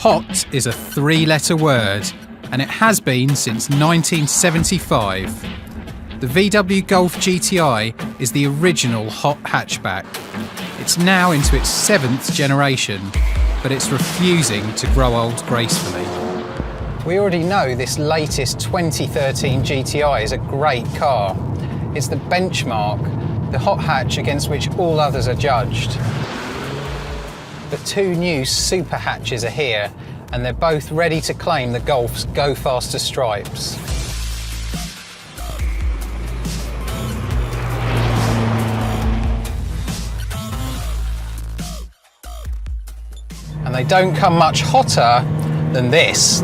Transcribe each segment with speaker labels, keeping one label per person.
Speaker 1: Hot is a three-letter word, and it has been since 1975. The VW Golf GTI is the original hot hatchback. It's now into its 7th generation, but it's refusing to grow old gracefully. We already know this latest 2013 GTI is a great car. It's the benchmark, the hot hatch against which all others are judged. The two new super hatches are here, and they're both ready to claim the Golf's Go Faster stripes. And they don't come much hotter than this.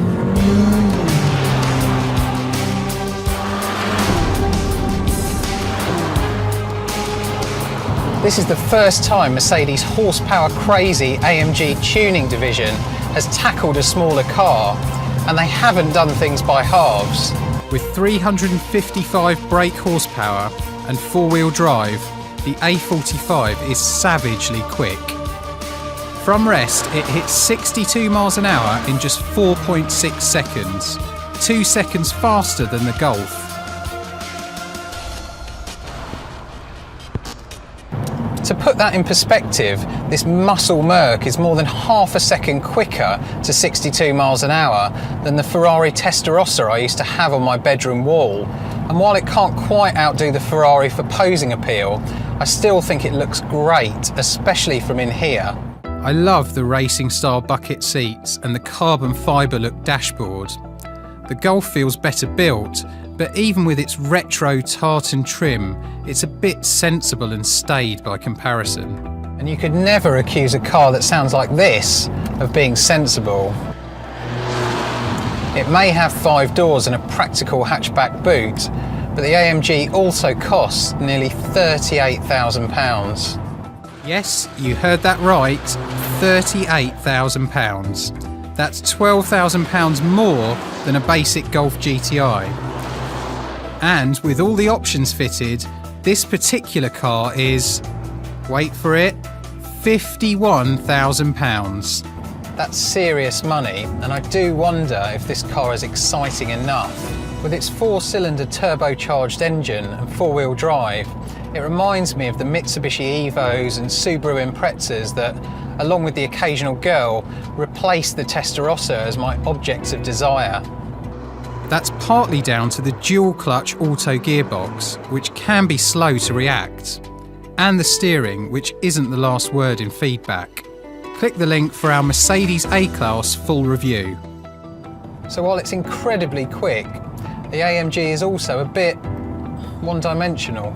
Speaker 1: This is the first time Mercedes' horsepower-crazy AMG tuning division has tackled a smaller car, and they haven't done things by halves. With 355 brake horsepower and four-wheel drive, the A45 is savagely quick. From rest, it hits 62 miles an hour in just 4.6 seconds, 2 seconds faster than the Golf. To put that in perspective, this muscle Merc is more than half a second quicker to 62 miles an hour than the Ferrari Testarossa I used to have on my bedroom wall. And while it can't quite outdo the Ferrari for posing appeal, I still think it looks great, especially from in here. I love the racing style bucket seats and the carbon fibre look dashboard. The Golf feels better built, but even with its retro tartan trim, it's a bit sensible and staid by comparison. And you could never accuse a car that sounds like this of being sensible. It may have 5 doors and a practical hatchback boot, but the AMG also costs nearly £38,000. Yes, you heard that right, £38,000. That's £12,000 more than a basic Golf GTI. And with all the options fitted, this particular car is, wait for it, £51,000. That's serious money, and I do wonder if this car is exciting enough. With its 4-cylinder turbocharged engine and 4-wheel drive, it reminds me of the Mitsubishi Evos and Subaru Imprezas that, along with the occasional girl, replaced the Testarossa as my object of desire. That's partly down to the dual-clutch auto gearbox, which can be slow to react, and the steering, which isn't the last word in feedback. Click the link for our Mercedes A-Class full review. So while it's incredibly quick, the AMG is also a bit one-dimensional.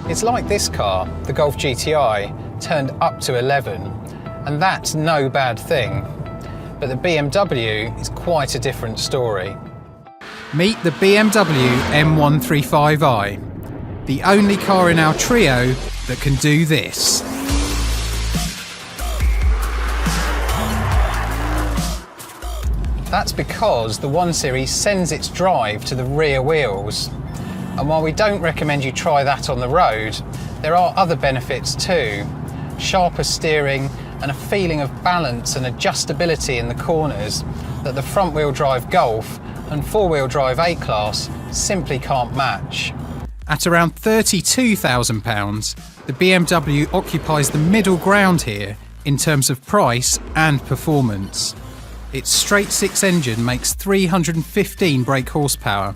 Speaker 1: It's like this car, the Golf GTI, turned up to 11, and that's no bad thing. But the BMW is quite a different story. Meet the BMW M135i, the only car in our trio that can do this. That's because the 1 Series sends its drive to the rear wheels. And while we don't recommend you try that on the road, there are other benefits too. Sharper steering and a feeling of balance and adjustability in the corners that the front-wheel drive Golf and 4-wheel drive A-Class simply can't match. At around £32,000, the BMW occupies the middle ground here in terms of price and performance. Its straight-six engine makes 315 brake horsepower,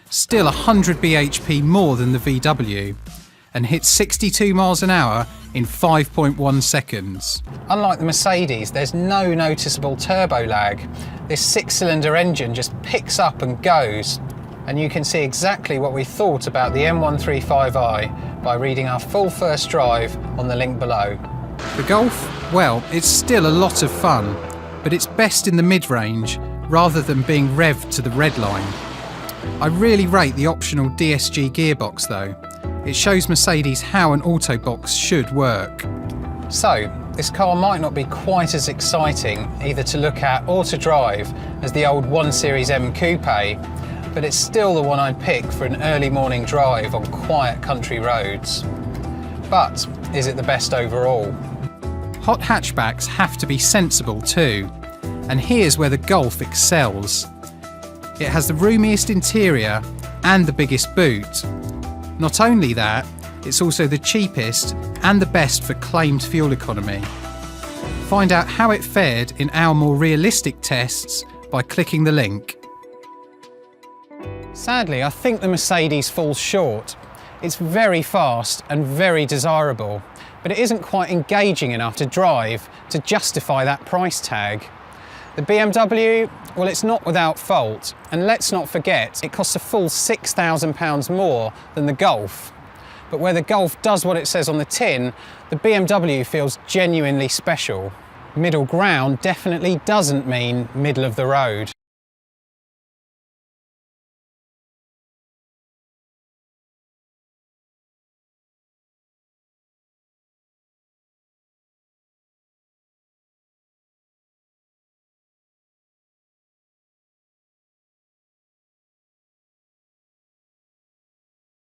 Speaker 1: still 100 bhp more than the VW, and hits 62 miles an hour in 5.1 seconds. Unlike the Mercedes, there's no noticeable turbo lag. This 6-cylinder engine just picks up and goes. And you can see exactly what we thought about the M135i by reading our full first drive on the link below. The Golf, well, it's still a lot of fun, but it's best in the mid-range rather than being revved to the red line. I really rate the optional DSG gearbox though. It shows Mercedes how an autobox should work. So, this car might not be quite as exciting either to look at or to drive as the old 1 Series M Coupe, but it's still the one I'd pick for an early morning drive on quiet country roads. But is it the best overall? Hot hatchbacks have to be sensible too, and here's where the Golf excels. It has the roomiest interior and the biggest boot. Not only that, it's also the cheapest and the best for claimed fuel economy. Find out how it fared in our more realistic tests by clicking the link. Sadly, I think the Mercedes falls short. It's very fast and very desirable, but it isn't quite engaging enough to drive to justify that price tag. The BMW, well, it's not without fault, and let's not forget, it costs a full £6,000 more than the Golf. But where the Golf does what it says on the tin, the BMW feels genuinely special. Middle ground definitely doesn't mean middle of the road.